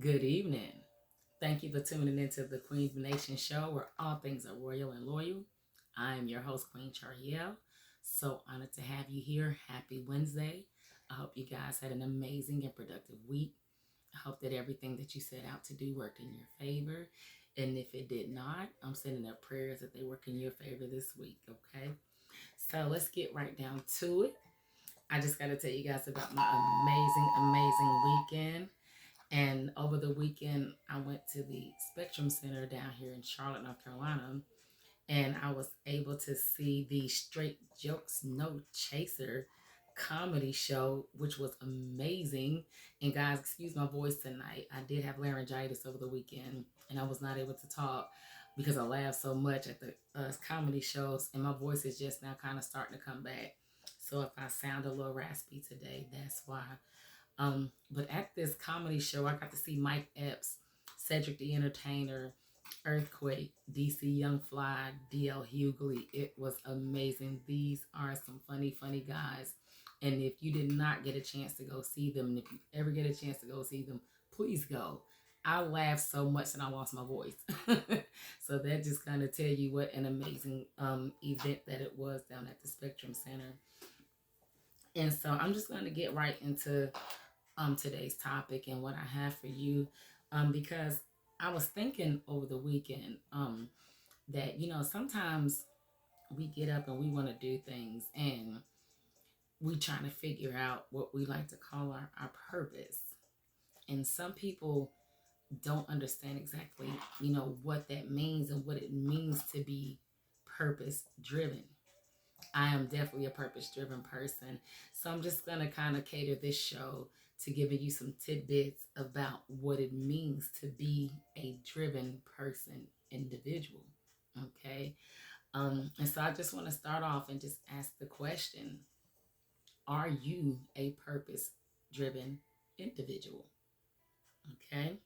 Good evening. Thank you for tuning into the QueendomNation Show where all things are royal and loyal. I am your host, Queen Charielle. So honored to have you here. Happy Wednesday. I hope you guys had an amazing and productive week. I hope that everything that you set out to do worked in your favor. And if it did not, I'm sending up prayers that they work in your favor this week, okay? So let's get right down to it. I just got to tell you guys about my amazing weekend. And over the weekend, I went to the Spectrum Center down here in Charlotte, North Carolina, and I was able to see the Straight Jokes No Chaser comedy show, which was amazing. And guys, excuse my voice tonight. I did have laryngitis over the weekend, and I was not able to talk because I laughed so much at the comedy shows, and my voice is just now kind of starting to come back. So if I sound a little raspy today, that's why. But at this comedy show, I got to see Mike Epps, Cedric the Entertainer, Earthquake, DC Young Fly, DL Hughley. It was amazing. These are some funny guys. And if you did not get a chance to go see them, and if you ever get a chance to go see them, please go. I laughed so much that I lost my voice. So that just kind of tell you what an amazing event that it was down at the Spectrum Center. And so I'm just going to get right into today's topic and what I have for you, because I was thinking over the weekend that sometimes we get up and we want to do things and we trying to figure out what we like to call our purpose, and some people don't understand exactly what that means and what it means to be purpose driven. I am definitely a purpose driven person. So I'm just going to kind of cater this show to giving you some tidbits about what it means to be a driven person, individual. Okay. And so I just want to start off and just ask the question, are you a purpose driven individual? Okay.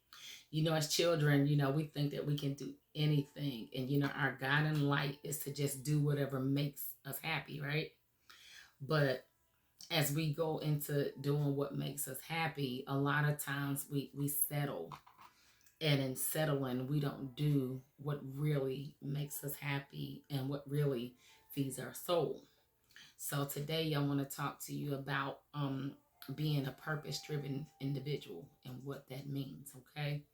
As children, we think that we can do anything. And, our guiding light is to just do whatever makes us happy, right? But as we go into doing what makes us happy, a lot of times we settle. And in settling, we don't do what really makes us happy and what really feeds our soul. So today I want to talk to you about being a purpose-driven individual and what that means, okay?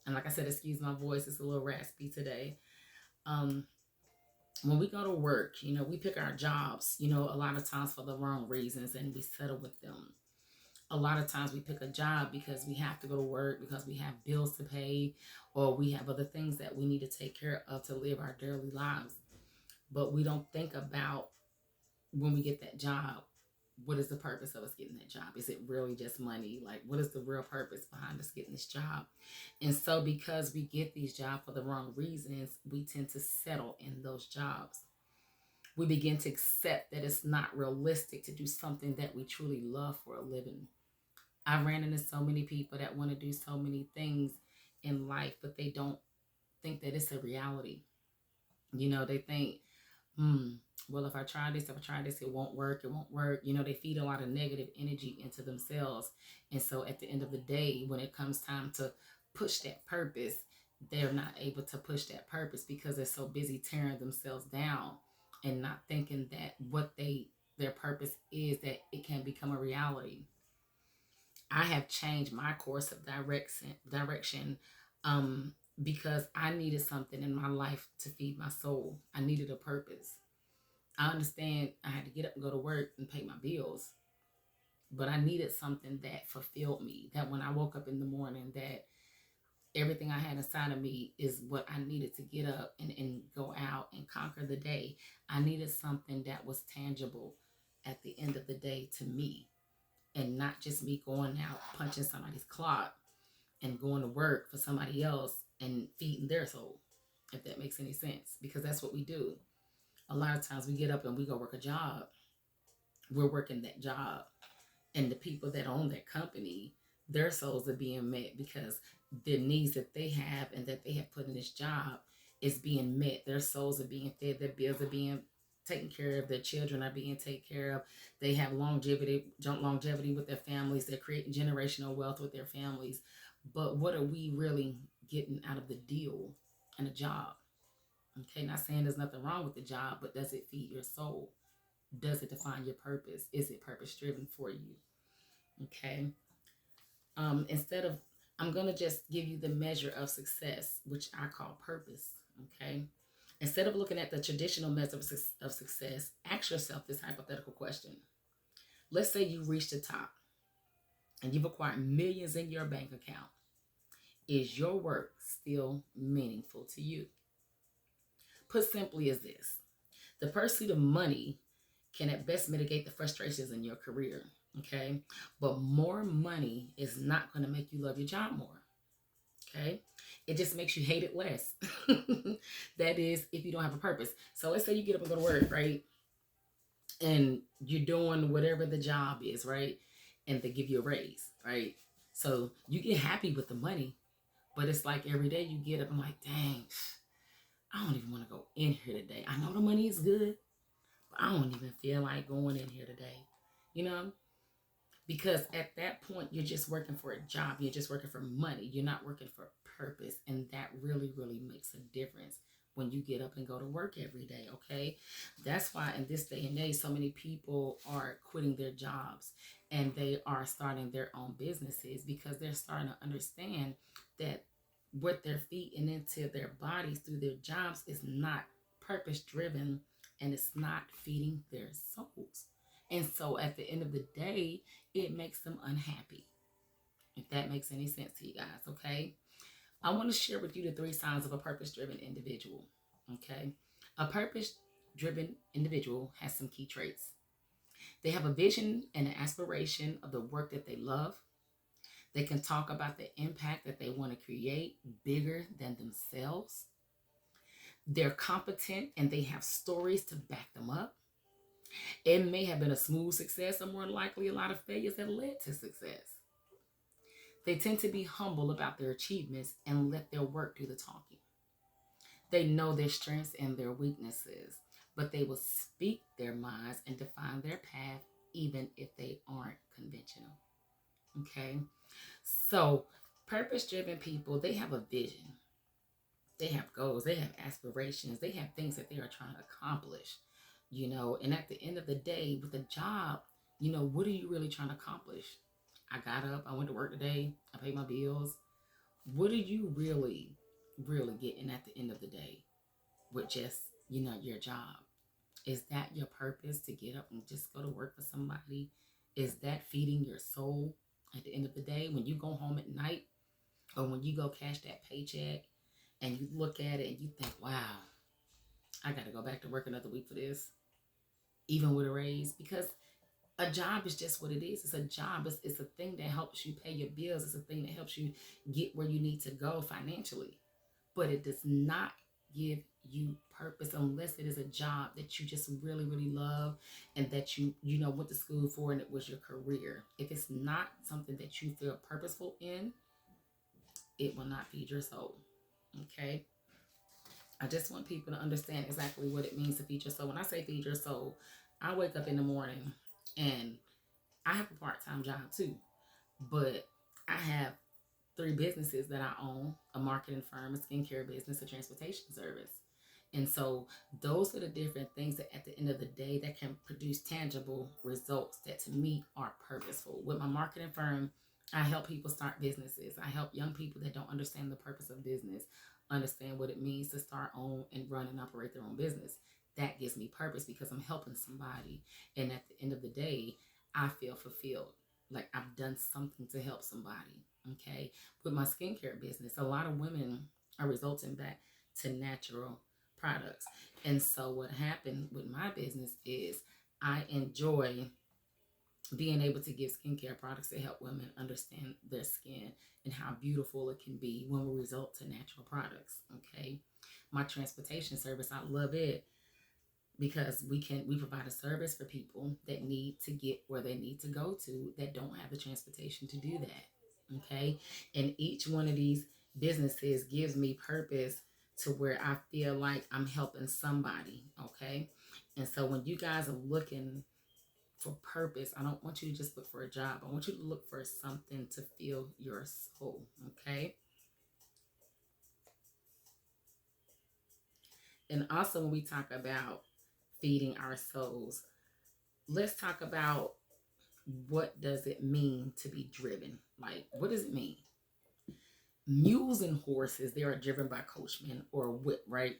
And like I said, excuse my voice, it's a little raspy today. Um, when we go to work, we pick our jobs, a lot of times for the wrong reasons and we settle with them. A lot of times we pick a job because we have to go to work, because we have bills to pay, or we have other things that we need to take care of to live our daily lives. But we don't think about when we get that job, what is the purpose of us getting that job? Is it really just money? Like, what is the real purpose behind us getting this job? And so because we get these jobs for the wrong reasons, we tend to settle in those jobs. We begin to accept that it's not realistic to do something that we truly love for a living. I ran into so many people that want to do so many things in life, but they don't think that it's a reality. They think, well, if I try this, it won't work. It won't work. They feed a lot of negative energy into themselves. And so at the end of the day, when it comes time to push that purpose, they're not able to push that purpose because they're so busy tearing themselves down and not thinking that their purpose is, that it can become a reality. I have changed my course of direction because I needed something in my life to feed my soul. I needed a purpose. I understand I had to get up and go to work and pay my bills, but I needed something that fulfilled me. That when I woke up in the morning, that everything I had inside of me is what I needed to get up and go out and conquer the day. I needed something that was tangible at the end of the day to me, and not just me going out punching somebody's clock and going to work for somebody else and feeding their soul, if that makes any sense, because that's what we do. A lot of times we get up and we go work a job. We're working that job, and the people that own that company, their souls are being met because the needs that they have and that they have put in this job is being met. Their souls are being fed, their bills are being taken care of, their children are being taken care of. They have longevity with their families. They're creating generational wealth with their families. But what are we really getting out of the deal and a job? Okay, not saying there's nothing wrong with the job, but does it feed your soul? Does it define your purpose? Is it purpose driven for you? Okay. Instead of, I'm going to just give you the measure of success, which I call purpose. Okay. Instead of looking at the traditional measure of success, ask yourself this hypothetical question. Let's say you reached the top and you've acquired millions in your bank account. Is your work still meaningful to you? Put simply as this: the pursuit of money can at best mitigate the frustrations in your career, okay? But more money is not going to make you love your job more, okay? It just makes you hate it less. That is, if you don't have a purpose. So let's say you get up and go to work, right? And you're doing whatever the job is, right? And they give you a raise, right? So you get happy with the money, but it's like every day you get up, I'm like, dang, I don't even want to go in here today. I know the money is good, but I don't even feel like going in here today. You know, because at that point you're just working for a job, you're just working for money, you're not working for purpose, and that really makes a difference when you get up and go to work every day. Okay, that's why in this day and age so many people are quitting their jobs and they are starting their own businesses, because they're starting to understand that what they're feeding into their bodies through their jobs is not purpose driven, and it's not feeding their souls. And so at the end of the day, it makes them unhappy. If that makes any sense to you guys, okay? I want to share with you the 3 signs of a purpose-driven individual, okay? A purpose-driven individual has some key traits. They have a vision and an aspiration of the work that they love. They can talk about the impact that they want to create bigger than themselves. They're competent and they have stories to back them up. It may have been a smooth success, or more likely a lot of failures that led to success. They tend to be humble about their achievements and let their work do the talking. They know their strengths and their weaknesses, but they will speak their minds and define their path even if they aren't conventional. Okay? So, purpose-driven people, they have a vision. They have goals, they have aspirations, they have things that they are trying to accomplish. And at the end of the day, with a job, what are you really trying to accomplish? I got up, I went to work today, I paid my bills. What are you really getting at the end of the day with just, your job? Is that your purpose, to get up and just go to work for somebody? Is that feeding your soul at the end of the day? When you go home at night, or when you go cash that paycheck and you look at it and you think, wow, I got to go back to work another week for this, even with a raise, because a job is just what it is. It's a job. It's a thing that helps you pay your bills. It's a thing that helps you get where you need to go financially. But it does not give you purpose unless it is a job that you just really love, and that you went to school for, and it was your career. If it's not something that you feel purposeful in, it will not feed your soul. Okay? I just want people to understand exactly what it means to feed your soul. When I say feed your soul, I wake up in the morning and I have a part-time job too, but I have 3 businesses that I own: a marketing firm, a skincare business, a transportation service. And so those are the different things that at the end of the day that can produce tangible results that to me are purposeful. With my marketing firm, I help people start businesses. I help young people that don't understand the purpose of business understand what it means to start, own, and run and operate their own business. That gives me purpose because I'm helping somebody. And at the end of the day, I feel fulfilled. Like I've done something to help somebody. Okay. With my skincare business, a lot of women are resulting back to natural products. And so what happened with my business is I enjoy being able to give skincare products to help women understand their skin and how beautiful it can be when we result to natural products. Okay. My transportation service, I love it because we provide a service for people that need to get where they need to go to, that don't have the transportation to do that. Okay. And each one of these businesses gives me purpose to where I feel like I'm helping somebody. Okay. And so when you guys are looking for purpose. I don't want you to just look for a job. I want you to look for something to fill your soul, okay? And also, when we talk about feeding our souls, let's talk about what does it mean to be driven? Like, what does it mean? Mules and horses, they are driven by coachmen or a whip, right?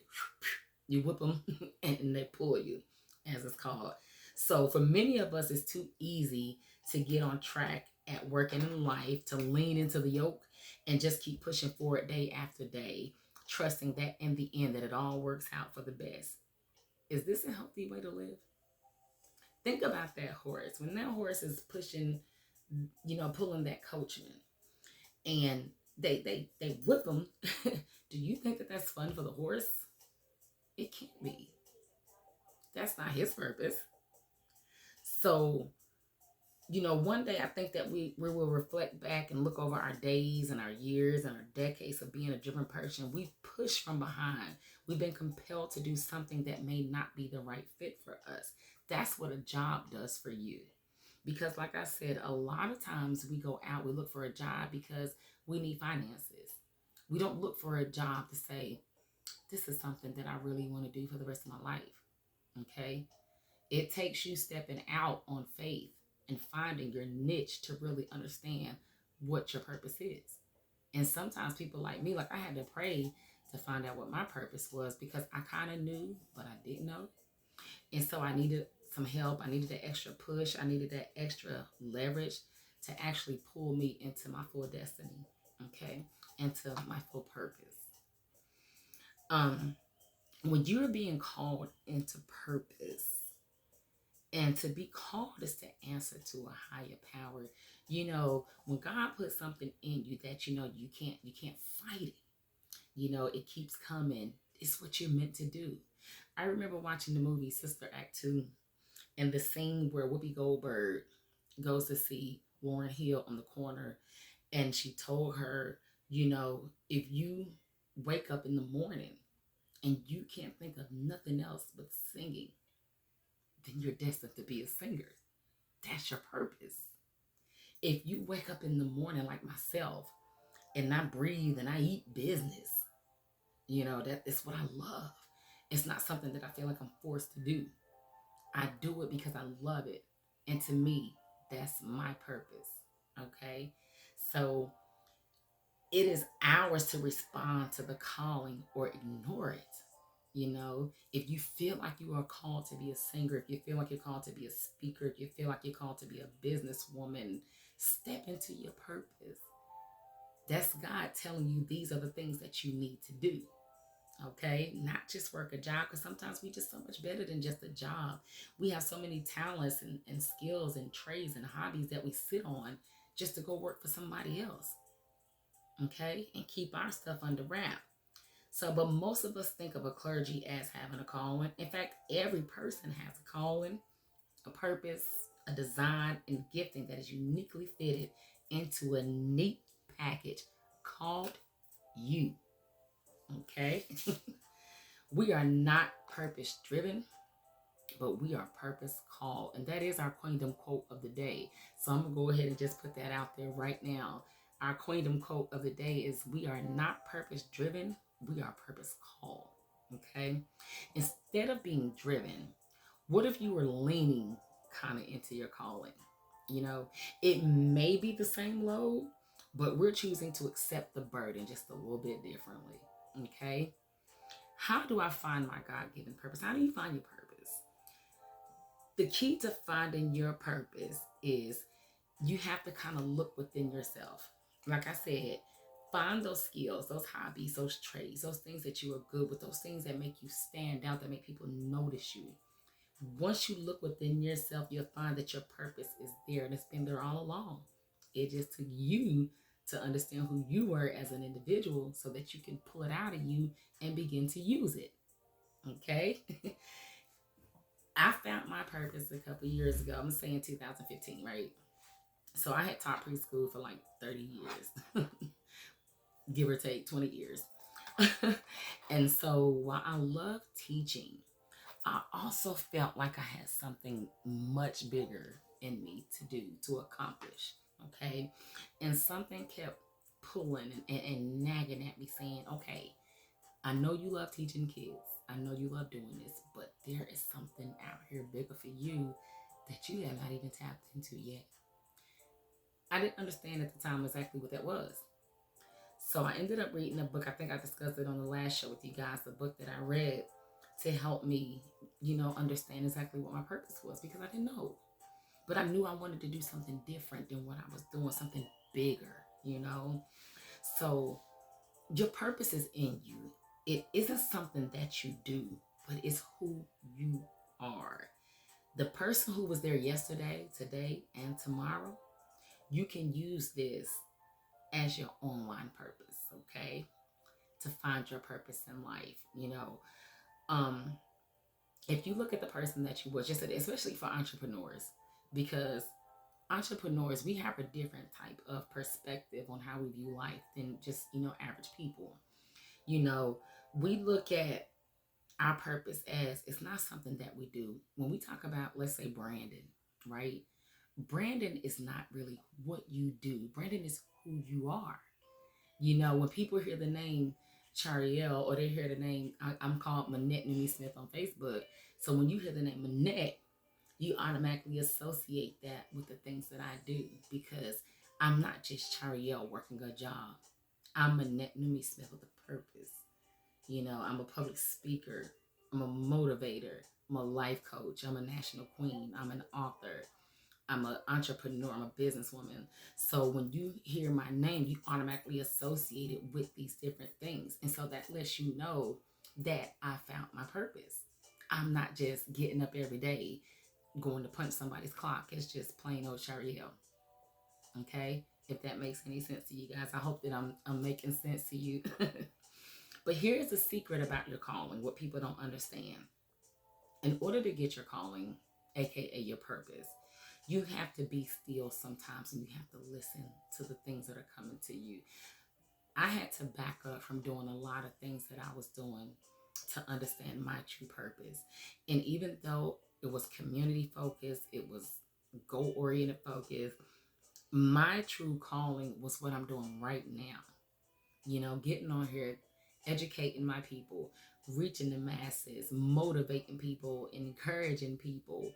You whip them and they pull you, as it's called. So for many of us, it's too easy to get on track at work and in life, to lean into the yoke and just keep pushing forward day after day, trusting that in the end that it all works out for the best. Is this a healthy way to live? Think about that horse. When that horse is pushing, pulling that coachman, and they whip them, do you think that that's fun for the horse? It can't be. That's not his purpose. So, one day I think that we will reflect back and look over our days and our years and our decades of being a driven person. We've pushed from behind. We've been compelled to do something that may not be the right fit for us. That's what a job does for you. Because like I said, a lot of times we go out, we look for a job because we need finances. We don't look for a job to say, this is something that I really want to do for the rest of my life. Okay? It takes you stepping out on faith and finding your niche to really understand what your purpose is. And sometimes people like me, like I had to pray to find out what my purpose was, because I kind of knew, but I didn't know. And so I needed some help. I needed that extra push. I needed that extra leverage to actually pull me into my full destiny, okay, into my full purpose. When you're being called into purpose, and to be called is to answer to a higher power. When God puts something in you that you can't fight it. It keeps coming. It's what you're meant to do. I remember watching the movie Sister Act 2, and the scene where Whoopi Goldberg goes to see Lauryn Hill on the corner, and she told her, if you wake up in the morning and you can't think of nothing else but singing, then you're destined to be a singer. That's your purpose. If you wake up in the morning like myself and I breathe and I eat business, that is what I love. It's not something that I feel like I'm forced to do. I do it because I love it. And to me, that's my purpose. Okay? So it is ours to respond to the calling or ignore it. If you feel like you are called to be a singer, if you feel like you're called to be a speaker, if you feel like you're called to be a businesswoman, step into your purpose. That's God telling you these are the things that you need to do. Okay, not just work a job, because sometimes we just so much better than just a job. We have so many talents and skills and trades and hobbies that we sit on just to go work for somebody else. Okay, and keep our stuff under wrap. So, but most of us think of a clergy as having a calling. In fact, every person has a calling, a purpose, a design, and gifting that is uniquely fitted into a neat package called you. Okay? We are not purpose driven, but we are purpose called. And that is our Queendom quote of the day. So I'm going to go ahead and just put that out there right now. Our Queendom quote of the day is, we are not purpose driven, we are purpose called. Okay? Instead of being driven, what if you were leaning kind of into your calling? It may be the same load, but we're choosing to accept the burden just a little bit differently. Okay? How do I find my God-given purpose? How do you find your purpose? The key to finding your purpose is you have to kind of look within yourself. Like I said, find those skills, those hobbies, those trades, those things that you are good with, those things that make you stand out, that make people notice you. Once you look within yourself, you'll find that your purpose is there, and it's been there all along. It just took you to understand who you were as an individual so that you can pull it out of you and begin to use it. Okay? I found my purpose a couple years ago. I'm saying 2015, right? So I had taught preschool for like 30 years, give or take 20 years. And so while I love teaching, I also felt like I had something much bigger in me to do, to accomplish. Okay. And something kept pulling and nagging at me saying, okay, I know you love teaching kids. I know you love doing this, but there is something out here bigger for you that you have not even tapped into yet. I didn't understand at the time exactly what that was. So I ended up reading a book. I think I discussed it on the last show with you guys, the book that I read to help me, understand exactly what my purpose was, because I didn't know. But I knew I wanted to do something different than what I was doing, something bigger. So your purpose is in you. It isn't something that you do, but it's who you are. The person who was there yesterday, today, and tomorrow, you can use this as your online purpose, okay? To find your purpose in life. Um, if you look at the person that you was just today, especially for entrepreneurs, because entrepreneurs, we have a different type of perspective on how we view life than just, average people. We look at our purpose as it's not something that we do. When we talk about, let's say, branding, right? Branding is not really what you do. Branding is who you are. When people hear the name Charielle, or they hear the name, I'm called Manette Numi Smith on Facebook. So when you hear the name Manette, you automatically associate that with the things that I do, because I'm not just Charielle working a job. I'm Manette Numi Smith with a purpose. I'm a public speaker. I'm a motivator. I'm a life coach. I'm a national queen. I'm an author. I'm an entrepreneur. I'm a businesswoman. So when you hear my name, you automatically associate it with these different things. And so that lets you know that I found my purpose. I'm not just getting up every day going to punch somebody's clock. It's just plain old Charielle. Okay? If that makes any sense to you guys, I hope that I'm making sense to you. But here's the secret about your calling, what people don't understand. In order to get your calling, aka your purpose, you have to be still sometimes, and you have to listen to the things that are coming to you. I had to back up from doing a lot of things that I was doing to understand my true purpose. And even though it was community focused, it was goal oriented focus, my true calling was what I'm doing right now. Getting on here, educating my people, reaching the masses, motivating people, encouraging people.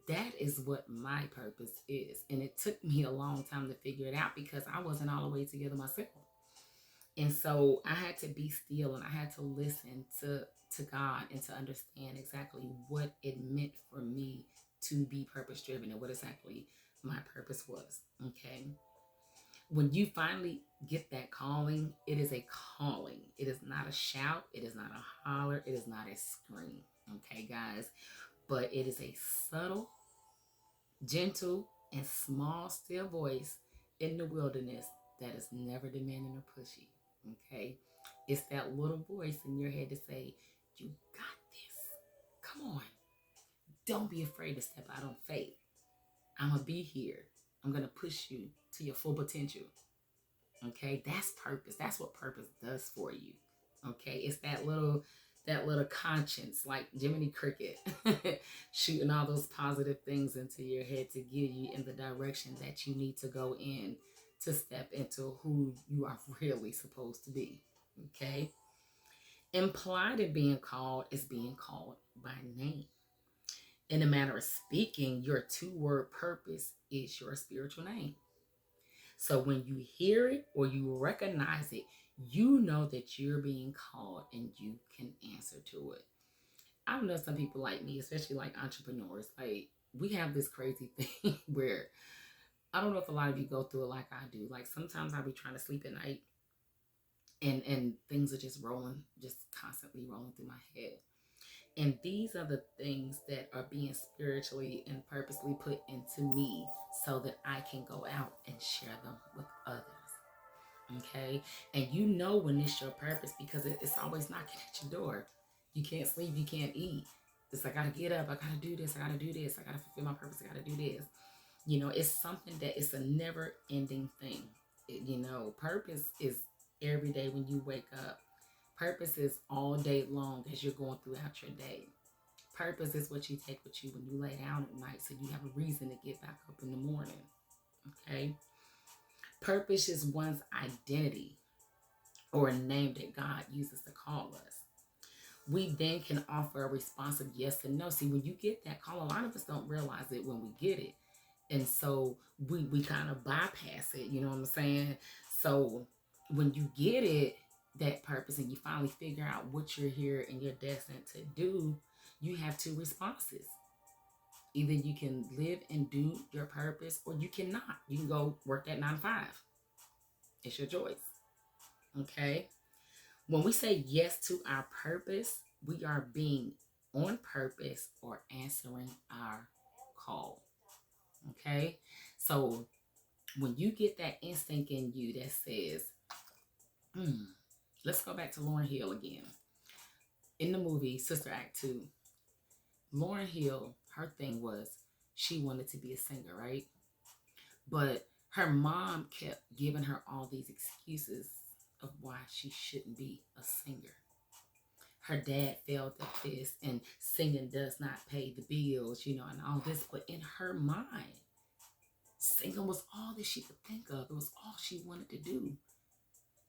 That is what my purpose is. And it took me a long time to figure it out, because I wasn't all the way together myself. And so I had to be still, and I had to listen to God, and to understand exactly what it meant for me to be purpose driven, and what exactly my purpose was. Okay. When you finally get that calling, it is a calling. It is not a shout. It is not a holler. It is not a scream. Okay, guys? But it is a subtle, gentle, and small, still voice in the wilderness that is never demanding or pushy. Okay? It's that little voice in your head to say, you got this. Come on. Don't be afraid to step out on faith. I'm going to be here. I'm going to push you to your full potential. Okay, that's purpose. That's what purpose does for you. Okay, it's that little conscience, like Jiminy Cricket, shooting all those positive things into your head to give you in the direction that you need to go in to step into who you are really supposed to be. Okay, implied in being called is being called by name. In a manner of speaking, your 2-word purpose is your spiritual name. So when you hear it or you recognize it, you know that you're being called and you can answer to it. I know some people like me, especially like entrepreneurs, like we have this crazy thing where I don't know if a lot of you go through it like I do. Like sometimes I'll be trying to sleep at night and things are just rolling, just constantly rolling through my head. And these are the things that are being spiritually and purposely put into me so that I can go out and share them with others. Okay? And you know when it's your purpose, because it's always knocking at your door. You can't sleep, you can't eat. It's like, I gotta get up, I gotta do this, I gotta do this, I gotta fulfill my purpose, I gotta do this. It's something that it's a never ending thing. Purpose is every day when you wake up. Purpose is all day long as you're going throughout your day. Purpose is what you take with you when you lay down at night, so you have a reason to get back up in the morning. Okay? Purpose is one's identity or a name that God uses to call us. We then can offer a responsive yes and no. See, when you get that call, a lot of us don't realize it when we get it. And so we kind of bypass it, you know what I'm saying? So when you get it, that purpose, and you finally figure out what you're here and you're destined to do, you have two responses. Either you can live and do your purpose, or you cannot. You can go work that 9 to 5. It's your choice. Okay? When we say yes to our purpose, we are being on purpose or answering our call. Okay? So when you get that instinct in you that says, let's go back to Lauryn Hill again. In the movie Sister Act 2, Lauryn Hill, her thing was she wanted to be a singer, right? But her mom kept giving her all these excuses of why she shouldn't be a singer. Her dad failed at this, and singing does not pay the bills, and all this. But in her mind, singing was all that she could think of. It was all she wanted to do.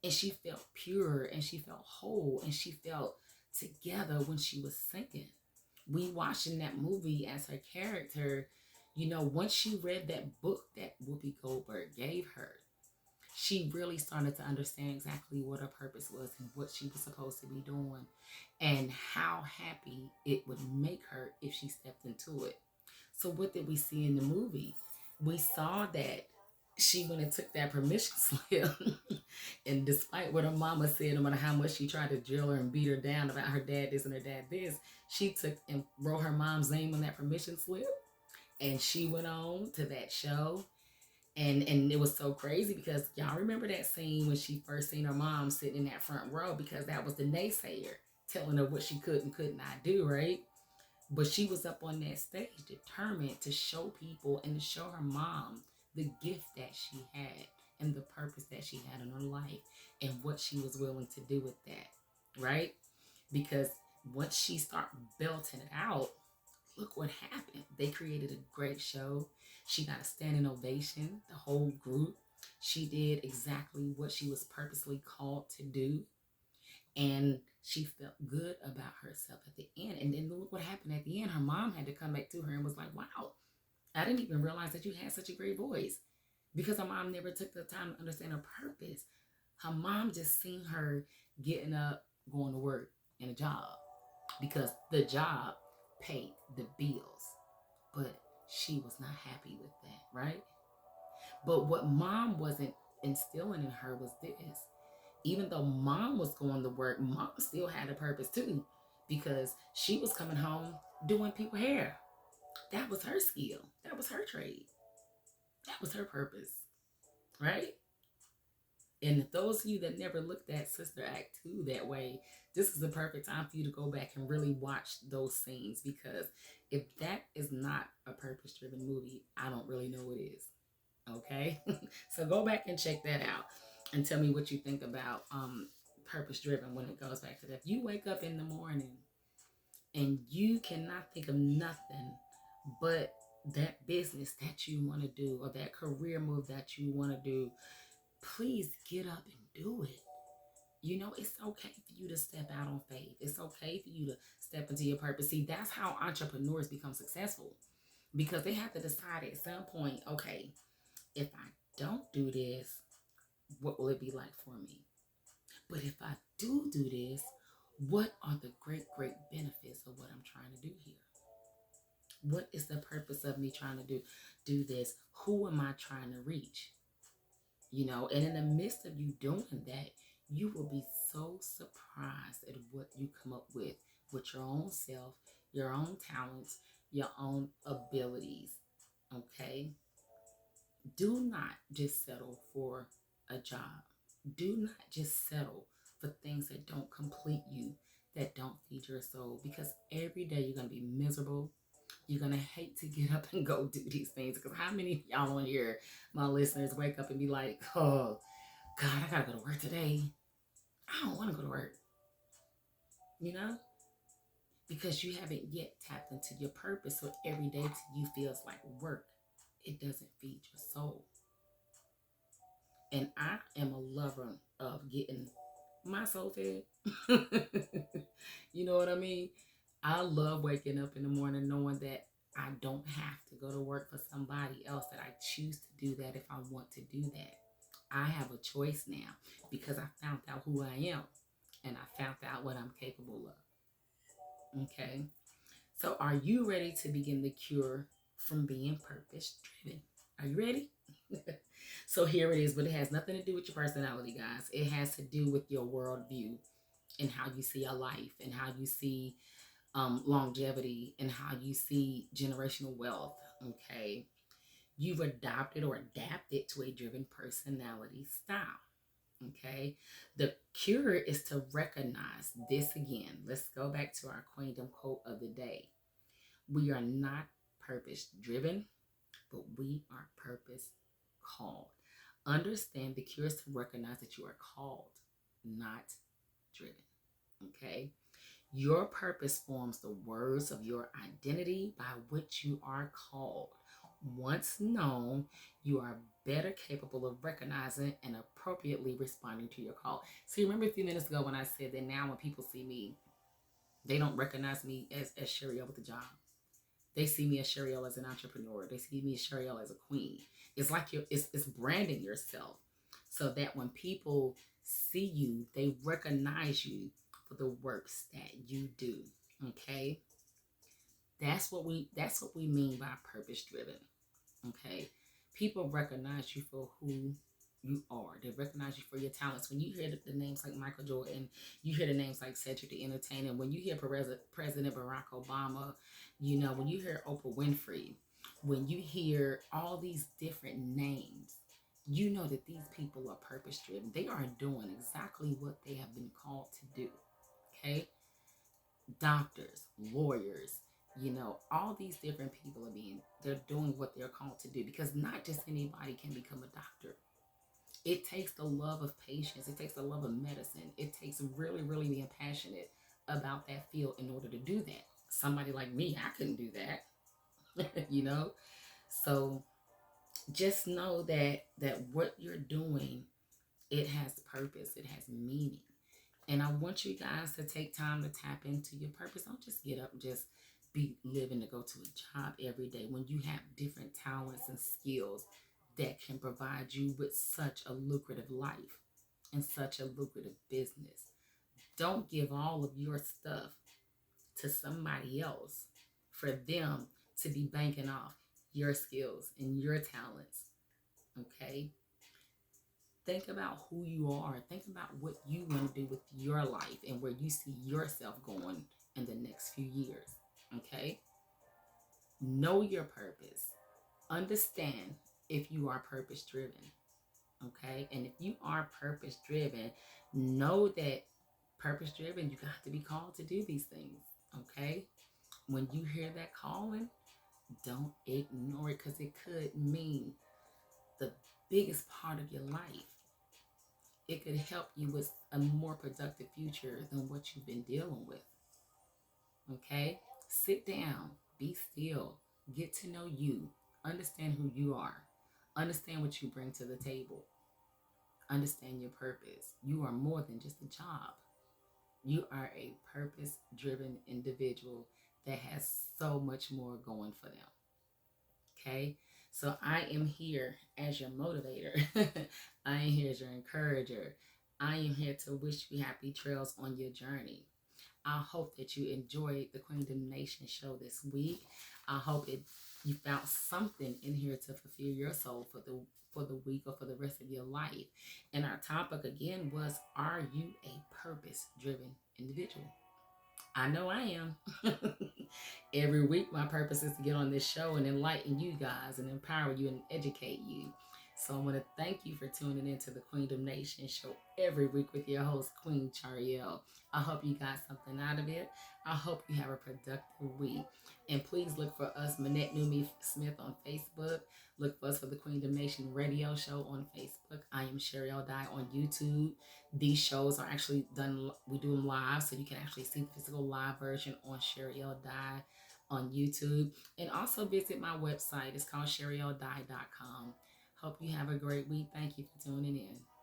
And she felt pure, and she felt whole, and she felt together when she was singing. We watching that movie as her character, once she read that book that Whoopi Goldberg gave her, she really started to understand exactly what her purpose was and what she was supposed to be doing, and how happy it would make her if she stepped into it. So what did we see in the movie? We saw that she went and took that permission slip, and despite what her mama said, no matter how much she tried to drill her and beat her down about her dad this and her dad this, she took and wrote her mom's name on that permission slip, and she went on to that show. And it was so crazy because y'all remember that scene when she first seen her mom sitting in that front row, because that was the naysayer telling her what she could and could not do, right? But she was up on that stage determined to show people and to show her mom the gift that she had and the purpose that she had in her life and what she was willing to do with that, right? Because once she started belting it out, look what happened. They created a great show. She got a standing ovation, the whole group. She did exactly what she was purposely called to do. And she felt good about herself at the end. And then look what happened at the end. Her mom had to come back to her and was like, wow, I didn't even realize that you had such a great voice. Because her mom never took the time to understand her purpose. Her mom just seen her getting up, going to work in a job. Because the job paid the bills. But she was not happy with that, right? But what mom wasn't instilling in her was this. Even though mom was going to work, mom still had a purpose too. Because she was coming home doing people's hair. That was her skill. That was her trade. That was her purpose, right? And those of you that never looked at Sister Act 2 that way, this is the perfect time for you to go back and really watch those scenes, because if that is not a purpose-driven movie, I don't really know what is. Okay? So go back and check that out and tell me what you think about purpose-driven when it goes back to that. If you wake up in the morning and you cannot think of nothing but that business that you want to do or that career move that you want to do, please get up and do it. It's okay for you to step out on faith. It's okay for you to step into your purpose. See, that's how entrepreneurs become successful, because they have to decide at some point, okay, if I don't do this, what will it be like for me? But if I do this, what are the great, great benefits of what I'm trying to do here? What is the purpose of me trying to do this? Who am I trying to reach? And in the midst of you doing that, you will be so surprised at what you come up with your own self, your own talents, your own abilities. Okay? Do not just settle for a job. Do not just settle for things that don't complete you, that don't feed your soul, because every day you're going to be miserable. You're going to hate to get up and go do these things. Because how many of y'all on here, my listeners, wake up and be like, oh, God, I got to go to work today. I don't want to go to work. because you haven't yet tapped into your purpose. So every day to you feels like work. It doesn't feed your soul. And I am a lover of getting my soul fed. You know what I mean? I love waking up in the morning knowing that I don't have to go to work for somebody else, that I choose to do that if I want to do that. I have a choice now because I found out who I am and I found out what I'm capable of. Okay. So are you ready to begin the cure from being purpose driven? Are you ready? So here it is, but it has nothing to do with your personality, guys. It has to do with your worldview and how you see your life and how you see longevity and how you see generational wealth. Okay. You've adopted or adapted to a driven personality style. Okay. The cure is to recognize this again. Let's go back to our Queendom quote of the day. We are not purpose driven, but we are purpose called. Understand the cure is to recognize that you are called, not driven. Okay. Your purpose forms the words of your identity by which you are called. Once known, you are better capable of recognizing and appropriately responding to your call. So you remember a few minutes ago when I said that now when people see me, they don't recognize me as Sheriel with a job. They see me as Sheriel as an entrepreneur. They see me as Sheriel as a queen. It's like it's branding yourself so that when people see you, they recognize you for the works that you do. Okay? That's what we mean by purpose driven. Okay? People recognize you for who you are. They recognize you for your talents. When you hear the names like Michael Jordan, you hear the names like Cedric the Entertainer, when you hear President Barack Obama, when you hear Oprah Winfrey, when you hear all these different names, you know that these people are purpose driven. They are doing exactly what they have been called to do. Okay? Doctors, lawyers, all these different people they're doing what they're called to do, because not just anybody can become a doctor. It takes the love of patience. It takes the love of medicine. It takes really, really being passionate about that field in order to do that. Somebody like me, I couldn't do that, So just know that what you're doing, it has purpose. It has meaning. And I want you guys to take time to tap into your purpose. Don't just get up and just be living to go to a job every day when you have different talents and skills that can provide you with such a lucrative life and such a lucrative business. Don't give all of your stuff to somebody else for them to be banking off your skills and your talents. Okay? Think about who you are. Think about what you want to do with your life and where you see yourself going in the next few years. Okay? Know your purpose. Understand if you are purpose driven. Okay? And if you are purpose driven, know that purpose driven, you got to be called to do these things. Okay? When you hear that calling, don't ignore it, because it could mean the biggest part of your life. It could help you with a more productive future than what you've been dealing with. Okay? Sit down, be still, get to know you, understand who you are, understand what you bring to the table, understand your purpose. You are more than just a job. You are a purpose-driven individual that has so much more going for them. Okay? So I am here as your motivator. I am here as your encourager. I am here to wish you happy trails on your journey. I hope that you enjoyed the Queendom Nation show this week. I hope you found something in here to fulfill your soul for the week or for the rest of your life. And our topic again was, are you a purpose-driven individual? I know I am. Every week, my purpose is to get on this show and enlighten you guys and empower you and educate you. So I want to thank you for tuning into the Queendom Nation Show every week with your host, Queen Charielle. I hope you got something out of it. I hope you have a productive week. And please look for us, Manette Numi Smith on Facebook. Look for us for the Queendom Nation Radio Show on Facebook. I am Charielle Dye on YouTube. These shows are actually done, we do them live, so you can actually see the physical live version on Charielle Dye on YouTube. And also visit my website. It's called CharielleDye.com. Hope you have a great week. Thank you for tuning in.